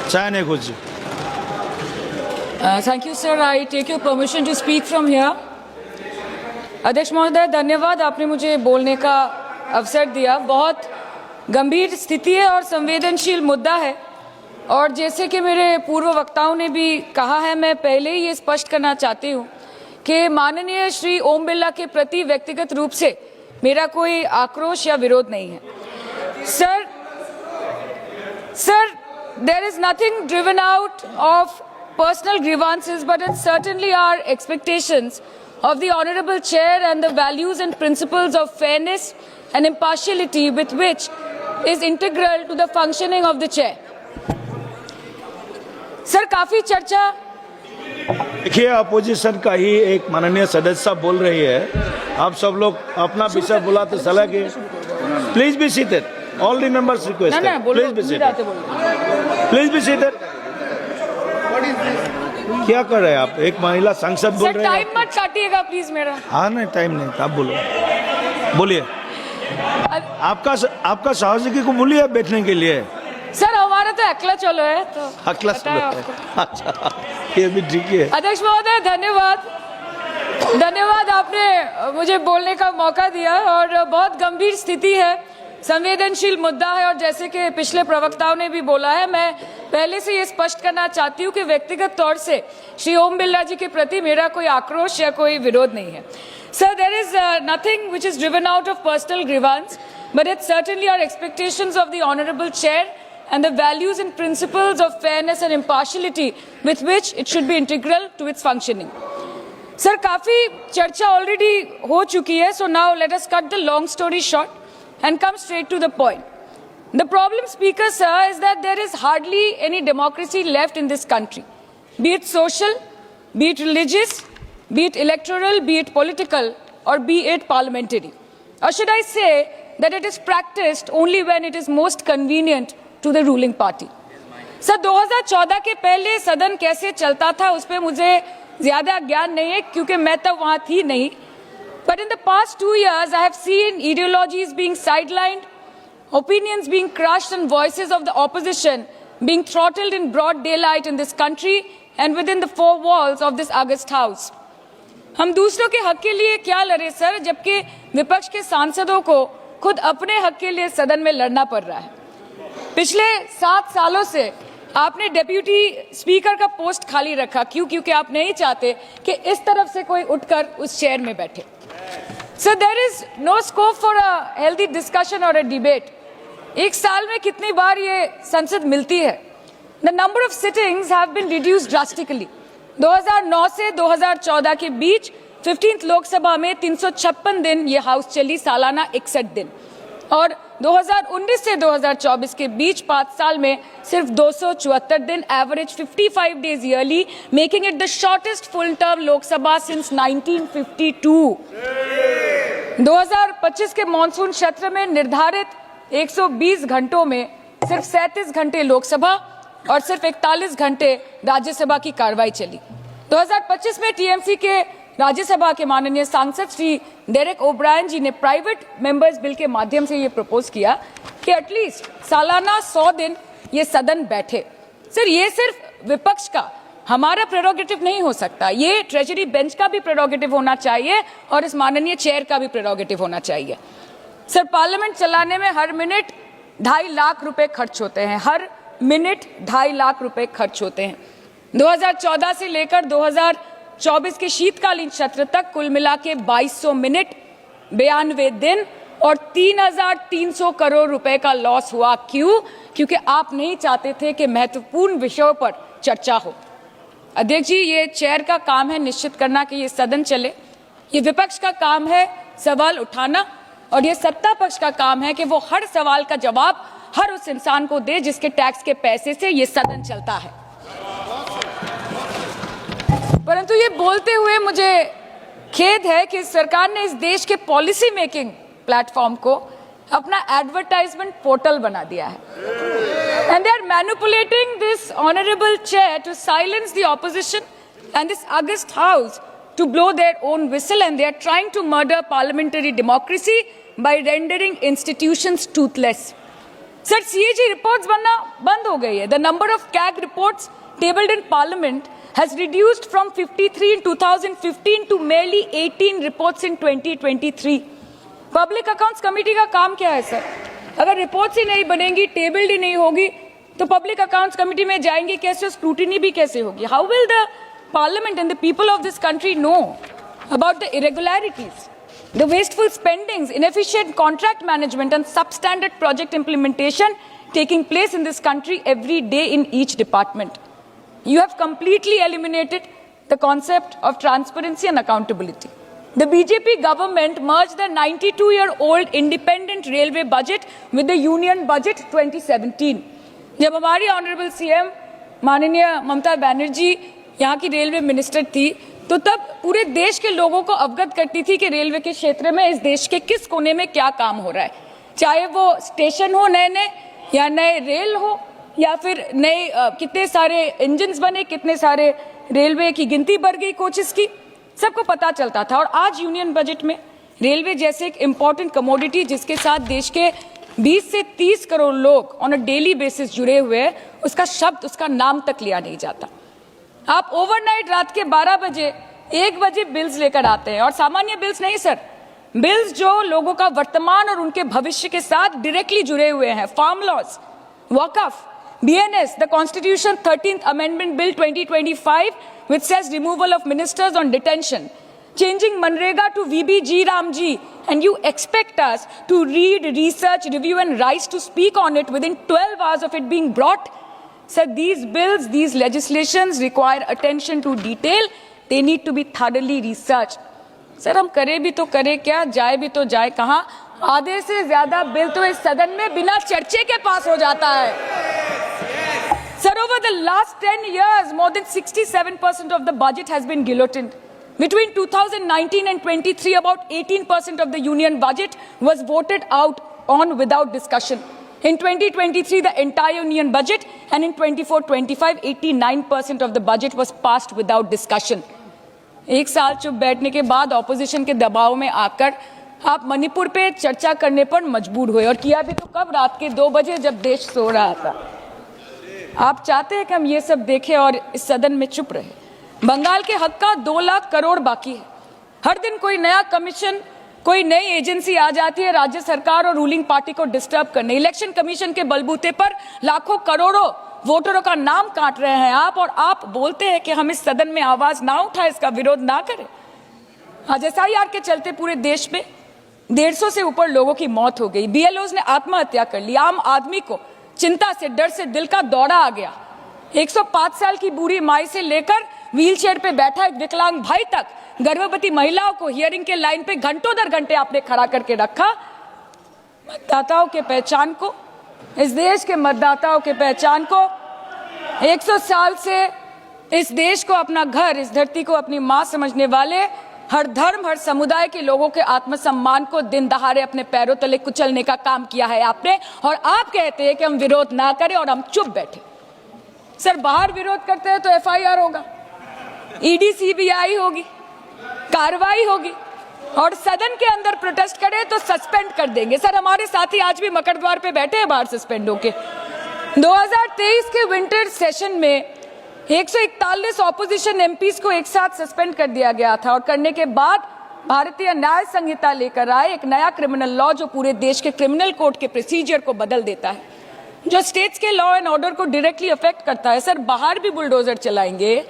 चाय नहीं खुद। Thank you, sir. I take your permission to speak from here. अध्यक्ष महोदय, धन्यवाद, आपने मुझे बोलने का अवसर दिया। बहुत गंभीर स्थिति है और संवेदनशील मुद्दा है, और जैसे कि मेरे पूर्व वक्ताओं ने भी कहा है, मैं पहले ही ये स्पष्ट करना चाहती हूँ कि माननीय श्री ओम बिरला के प्रति व्यक्तिगत रूप से मेरा कोई आक्रोश या विरोध नहीं है। Sir, there is nothing driven out of personal grievances, but it's certainly our expectations of the Honorable Chair and the values and principles of fairness and impartiality with which is integral to the functioning of the Chair. Sir, काफी चर्चा। देखिए, opposition का ही एक माननीय सदस्य बोल रही है, आप सब लोग अपना विषय बुलाते सलाह की। Please be seated, all the members request, please be seated, please be seated. क्या कर रहे हैं आप? एक महिला सांसद बोल रहे हैं। टाइम मत काटिएगा प्लीज मेरा। हाँ, नहीं टाइम नहीं, आप बोलो, बोलिए। आपका सहयोगी को बोलिए बैठने के लिए। सर, हमारा तो अकेला चलो है, तो अकेला चलो है। अच्छा, ये भी ठीक है। अध्यक्ष महोदय, धन्यवाद, आपने मुझे बोलने का मौका दिया। और बहुत गंभीर स्थिति है, संवेदनशील मुद्दा है, और जैसे कि पिछले प्रवक्ताओं ने भी बोला है, मैं पहले से ये स्पष्ट करना चाहती हूँ कि व्यक्तिगत तौर से श्री ओम बिरला जी के प्रति मेरा कोई आक्रोश या कोई विरोध नहीं है। Sir, there is nothing which is driven out of personal grievance, but it's certainly our expectations of the honourable chair and the values and principles of fairness and impartiality with which it should be integral to its functioning. Sir, काफी चर्चा already हो चुकी है, so now let us cut the long story short and come straight to the point. The problem, Speaker sir, is that there is hardly any democracy left in this country, be it social, be it religious, be it electoral, be it political, or be it parliamentary. Or should I say that it is practiced only when it is most convenient to the ruling party. Sir, 2014 के पहले सदन कैसे चलता था उस पर मुझे ज्यादा ज्ञान नहीं है, क्योंकि मैं तब वहां थी नहीं। But in the past 2 years, I have seen ideologies being sidelined, opinions being crushed, and voices of the opposition being throttled in broad daylight in this country and within the four walls of this august house. हम दूसरों के हक के लिए क्या लड़े sir, जबकि विपक्ष के सांसदों को खुद अपने हक के लिए सदन में लड़ना पड़ रहा है। पिछले 7 सालों से आपने डेप्यूटी स्पीकर का पोस्ट खाली रखा। क्यों? क्योंकि आप नहीं चाहते कि इस तरफ से कोई उठकर उस चेयर में बैठे। So there is no scope for a healthy discussion और अ डिबेट। एक साल में कितनी बार ये संसद मिलती है? The number of sittings have been reduced drastically. 2009 से 2014 के बीच 15th लोकसभा में 356 दिन ये हाउस चली, सालाना 61 दिन, और 2019 से 2024 के बीच 5 साल में सिर्फ 274 दिन, average 55 days yearly, making it the shortest full term Lok Sabha since 1952। 2025 के मॉनसून सत्र में निर्धारित 120 घंटों में सिर्फ 37 घंटे लोकसभा और सिर्फ 41 घंटे राज्यसभा की कार्रवाई चली। 2025 में टीएमसी के राज्यसभा के माननीय सांसद श्री डेरेक ओब्रायन जी ने प्राइवेट मेंबर्स बिल के माध्यम से ये प्रपोज किया कि एटलीस्ट सालाना 100 दिन ये सदन बैठे। सर, ये सिर्फ विपक्ष का, हमारा प्रेरोगेटिव नहीं हो सकता, ये ट्रेजरी बेंच का भी प्रेरोगेटिव होना चाहिए और इस माननीय चेयर का भी प्रेरोगेटिव होना चाहिए। सर, पार्लियामेंट चलाने में हर मिनट 2.5 लाख रुपए खर्च होते हैं, हर मिनट 2.5 लाख रुपए खर्च होते हैं। 2014 से लेकर 2024 के शीतकालीन सत्र तक कुल मिला के 2200 मिनट, 92 दिन और 3,300 करोड़ रुपए का लॉस हुआ। क्यों? क्योंकि आप नहीं चाहते थे कि महत्वपूर्ण विषयों पर चर्चा हो। अध्यक्ष जी, ये चेयर का काम है निश्चित करना कि ये सदन चले, ये विपक्ष का काम है सवाल उठाना, और ये सत्ता पक्ष का काम है कि वो हर सवाल का जवाब हर उस इंसान को दे जिसके टैक्स के पैसे से ये सदन चलता है। परंतु ये बोलते हुए मुझे खेद है कि सरकार ने इस देश के पॉलिसी मेकिंग प्लेटफॉर्म को अपना एडवर्टाइजमेंट पोर्टल बना दिया है। And they are manipulating this honourable chair to silence the opposition and this august house to blow their own whistle, and they are trying to murder parliamentary democracy by rendering institutions toothless. Sir CAG reports बनना बंद हो गई है. The number of CAG reports tabled in parliament has reduced from 53 in 2015 to merely 18 reports in 2023. Public accounts committee का काम क्या है sir? अगर रिपोर्ट्स ही नहीं बनेंगी, टेबल्ड ही नहीं होगी, तो पब्लिक अकाउंट्स कमेटी में जाएंगे कैसे, स्क्रूटिनी भी कैसे होगी? How will the parliament and the people of this country know about the irregularities, the wasteful spendings, inefficient contract management and substandard project implementation taking place in this country every day in each department? You have completely eliminated the concept of transparency and accountability. The BJP government merged the 92-year-old independent railway budget with the union budget 2017. जब हमारी honourable CM माननीय ममता बनर्जी यहाँ की railway minister थी, तो तब पूरे देश के लोगों को अवगत करती थी कि रेलवे के क्षेत्र में इस देश के किस कोने में क्या काम हो रहा है, चाहे वो स्टेशन हो नए नए या नए रेल हो या फिर नए कितने सारे इंजन्स बने, कितने सारे रेलवे की गिनती बढ़ गई, कोचेस की, सबको पता चलता था. और आज यूनियन बजट में रेलवे जैसे एक इम्पॉर्टेंट कमोडिटी जिसके साथ देश के 20 से 30 करोड़ लोग ऑन अ डेली बेसिस जुड़े हुए हैं, उसका शब्द, उसका नाम तक लिया नहीं जाता. आप ओवरनाइट रात के 12 बजे 1 बजे बिल्स लेकर आते हैं, और सामान्य बिल्स नहीं सर, बिल्स जो लोगों का वर्तमान और उनके भविष्य के साथ डायरेक्टली जुड़े हुए हैं. Farm laws, Waqf, BNS, the Constitution 13th Amendment Bill 2025, which says removal of ministers on detention, changing Manrega to VBG Ramji, and you expect us to read, research, review and rise to speak on it within 12 hours of it being brought? Sir, these bills, these legislations require attention to detail. They need to be thoroughly researched. Sir हम करें भी तो करें क्या, जाए भी तो जाए कहाँ? आधे से ज्यादा बिल तो इस सदन में बिना चर्चे के पास हो जाता है. Sir, over the last 10 years, more than 67% of the budget has been guillotined. Between 2019 and 23, about 18% of the union budget was voted out on without discussion. In 2023, the entire union budget, and in 24-25, 89% of the budget was passed without discussion. एक साल चुप बैठने के बाद opposition के दबाव में आकर आप मणिपुर पे चर्चा करने पर मजबूर हुए, और किया भी तो कब, रात के 2 बजे जब देश सो रहा था. आप चाहते हैं कि हम ये सब देखें और इस सदन में चुप रहे. बंगाल के हक का 2 लाख करोड़ बाकी है. हर दिन कोई नया कमीशन, कोई नई एजेंसी आ जाती है राज्य सरकार और रूलिंग पार्टी को डिस्टर्ब करने. इलेक्शन कमीशन के बलबूते पर लाखों करोड़ों वोटरों का नाम काट रहे हैं आप, और आप बोलते हैं कि हम इस सदन में आवाज ना उठाएं, इसका विरोध ना करें. आज SIR के चलते पूरे देश में 150 से ऊपर लोगों की मौत हो गई. BLOs ने आत्महत्या कर ली. आम आदमी को चिंता से, डर से दिल का दौरा आ गया. 105 साल की बूढ़ी माई से लेकर व्हीलचेयर पे बैठा एक विकलांग भाई तक, गर्भवती महिलाओं को हियरिंग के लाइन पे घंटों दर घंटे आपने खड़ा करके रखा. मतदाताओं के पहचान को, इस देश के मतदाताओं के पहचान को, 100 साल से इस देश को अपना घर, इस धरती को अपनी मां समझने वाले, हर धर्म, हर समुदाय के लोगों के आत्मसम्मान को दिन दहाड़े अपने पैरों तले कुचलने का काम किया है आपने. और आप कहते हैं कि हम विरोध ना करें और हम चुप बैठे. सर बाहर विरोध करते हैं तो FIR होगा, ED CBI होगी, कार्रवाई होगी, और सदन के अंदर प्रोटेस्ट करें तो सस्पेंड कर देंगे. सर हमारे साथी आज भी मकर द्वार पे बैठे हैं बाहर सस्पेंड होके. 2023 के विंटर सेशन में 141 ऑपोजिशन MPs को एक साथ सस्पेंड कर दिया गया था, और करने के बाद भारतीय न्याय संहिता लेकर आए एक नया क्रिमिनल लॉ जो पूरे देश के क्रिमिनल कोड के प्रोसीजर को बदल देता है, जो स्टेट्स के लॉ एंड ऑर्डर को डायरेक्टली अफेक्ट करता है. सर बाहर भी बुलडोजर चलाएंगे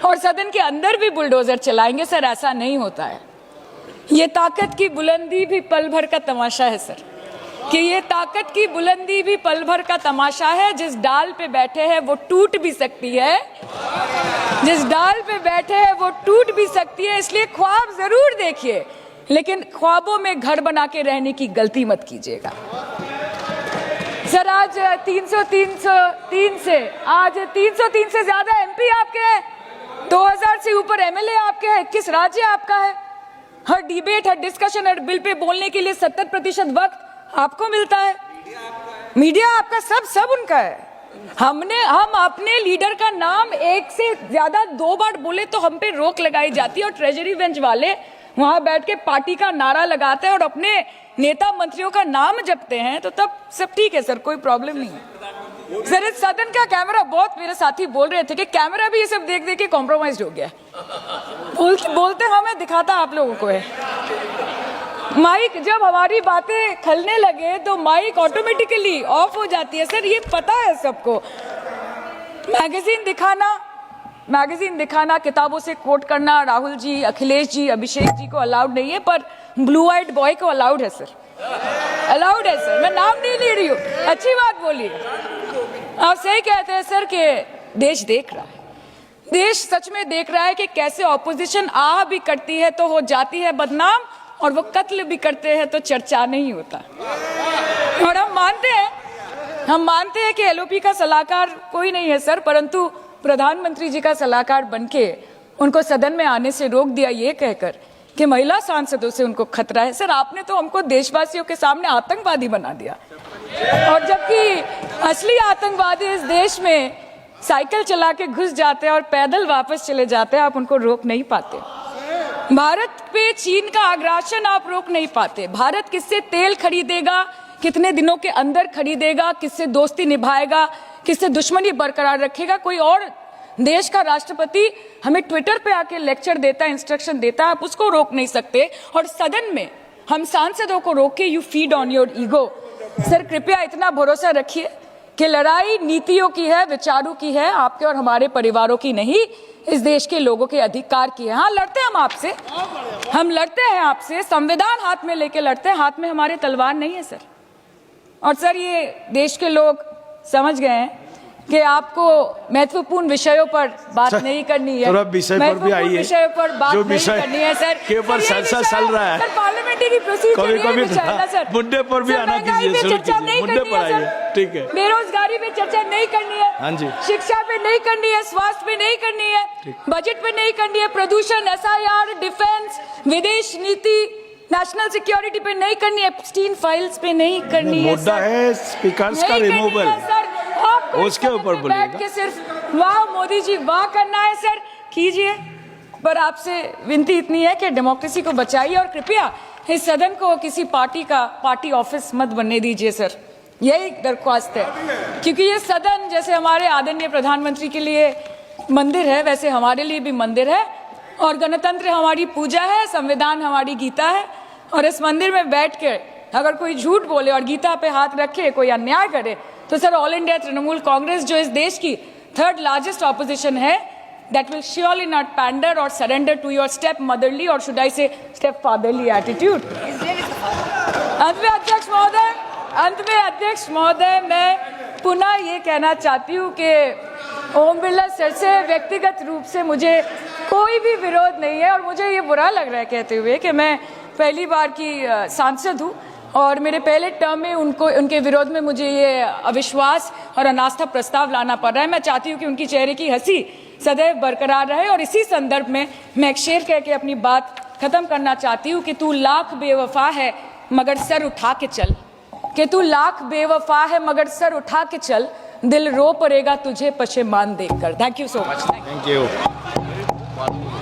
और सदन के अंदर भी बुलडोजर चलाएंगे. सर ऐसा नहीं होता है. ये ताकत की बुलंदी भी पल भर का तमाशा है सर, कि ये ताकत की बुलंदी भी पल भर का तमाशा है. जिस डाल पे बैठे हैं वो टूट भी सकती है, जिस डाल पे बैठे हैं वो टूट भी सकती है. इसलिए ख्वाब जरूर देखिए, लेकिन ख्वाबों में घर बना के रहने की गलती मत कीजिएगा. सर आज 303 से ज्यादा MP आपके हैं, 2000 से ऊपर MLA आपके हैं, 21 राज्य आपका है. हर डिबेट, हर डिस्कशन, हर बिल पे बोलने के लिए 70% वक्त आपको मिलता है. मीडिया आपका, सब उनका है. हम अपने लीडर का नाम 1 से ज्यादा 2 बार बोले तो हम पे रोक लगाई जाती है, और ट्रेजरी बेंच वाले वहां बैठ के पार्टी का नारा लगाते हैं और अपने नेता मंत्रियों का नाम जपते हैं, तो तब सब ठीक है सर, कोई प्रॉब्लम नहीं है सर। इस सदन का कैमरा, बहुत मेरे साथी बोल रहे थे कि कैमरा भी ये सब देख देख के कॉम्प्रोमाइज हो गया। बोलते हमें दिखाता आप लोगों को है। माइक जब हमारी बातें खलने लगे तो माइक ऑटोमेटिकली ऑफ हो जाती है सर, ये पता है सबको। मैगजीन दिखाना, किताबों से कोट करना राहुल जी, अखिलेश जी, अभिषेक जी को अलाउड नहीं है, पर ब्लू आइड बॉय को अलाउड है सर, अलाउड है सर। मैं नाम नहीं ले रही हूँ, अच्छी बात बोलिए। आप सही कहते हैं सर कि देश देख रहा है, देश सच में देख रहा है कि कैसे ऑपोजिशन आ भी करती है तो हो जाती है बदनाम, और वो कत्ल भी करते हैं तो चर्चा नहीं होता। और हम मानते हैं कि एलओपी का सलाहकार कोई नहीं है सर, परंतु प्रधानमंत्री जी का सलाहकार बनके उनको सदन में आने से रोक दिया ये कहकर कि महिला सांसदों से उनको खतरा है। सर आपने तो हमको देशवासियों के सामने आतंकवादी बना दिया, और जबकि असली आतंकवादी इस देश में साइकिल चला के घुस जाते हैं और पैदल वापस चले जाते हैं, आप उनको रोक नहीं पाते। भारत पे चीन का आग्रासन आप रोक नहीं पाते। भारत किससे तेल खरीदेगा, कितने दिनों के अंदर खरीदेगा, किससे दोस्ती निभाएगा, किससे दुश्मनी बरकरार रखेगा, कोई और देश का राष्ट्रपति हमें ट्विटर पे आके लेक्चर देता है, इंस्ट्रक्शन देता है, आप उसको रोक नहीं सकते। और सदन में हम सांसदों को रोके, you feed on your ego. Sir कृपया इतना भरोसा रखिए कि लड़ाई नीतियों की है, विचारों की है, आपके और हमारे परिवारों की नहीं, इस देश के लोगों के अधिकार की है। हाँ लड़ते हैं हम आपसे, हम लड़ते हैं आपसे, संविधान हाथ में लेके लड़ते हैं, हाथ में हमारे तलवार नहीं है सर। और सर ये देश के लोग समझ गए हैं कि आपको महत्वपूर्ण विषयों पर बात नहीं करनी है, महत्वपूर्ण विषयों पर बात नहीं करनी है सर, के ऊपर चर्चा चल रहा है, सर पार्लियामेंट्री प्रोसीजर मुद्दे पर भी आना कीजिए, चर्चा नहीं करनी है सर, ठीक है। बेरोजगारी पे चर्चा नहीं करनी है, हाँ जी, शिक्षा पे नहीं करनी है, स्वास्थ्य पे नहीं करनी है, बजट पे नहीं करनी है, प्रदूषण, SIR, डिफेंस, विदेश नीति, नेशनल सिक्योरिटी पे नहीं करनी है, एप्स्टीन फाइल्स पे नहीं करनी है, मुद्दा है स्पीकर्स का रिमूवल, उसके ऊपर बैठ के सिर्फ वाह मोदी जी वाह करना है सर, कीजिए। पर आपसे विनती इतनी है कि डेमोक्रेसी को बचाइए और कृपया इस सदन को किसी पार्टी ऑफिस मत बनने दीजिए सर, यही दरख्वास्त है। क्योंकि ये सदन जैसे हमारे आदरणीय प्रधानमंत्री के लिए मंदिर है, वैसे हमारे लिए भी मंदिर है, और गणतंत्र हमारी पूजा है, संविधान हमारी गीता है। और इस मंदिर में बैठ के अगर कोई झूठ बोले और गीता पे हाथ रखे, कोई अन्याय करे, तो sir all India Trinamool Congress जो इस देश की 3rd लार्जेस्ट ऑपोजिशन है, that will surely not pander or surrender to your step motherly or should I say step fatherly attitude। अंत में अध्यक्ष महोदय मैं पुनः ये कहना चाहती हूँ कि ओम बिरला सर से व्यक्तिगत रूप से मुझे कोई भी विरोध नहीं है, और मुझे ये बुरा लग रहा है कहते हुए कि मैं पहली बार की सांसद हूँ और मेरे पहले टर्म में उनके विरोध में मुझे ये अविश्वास और अनास्था प्रस्ताव लाना पड़ रहा है। मैं चाहती हूँ कि उनकी चेहरे की हंसी सदैव बरकरार रहे, और इसी संदर्भ में मैं एक शेर कह के अपनी बात खत्म करना चाहती हूँ कि तू लाख बेवफा है मगर सर उठा के चल, कि तू लाख बेवफा है मगर सर उठा के चल, दिल रो पड़ेगा तुझे पशेमान देखकर। Thank you so much. Thank you.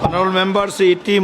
Honourable members, ET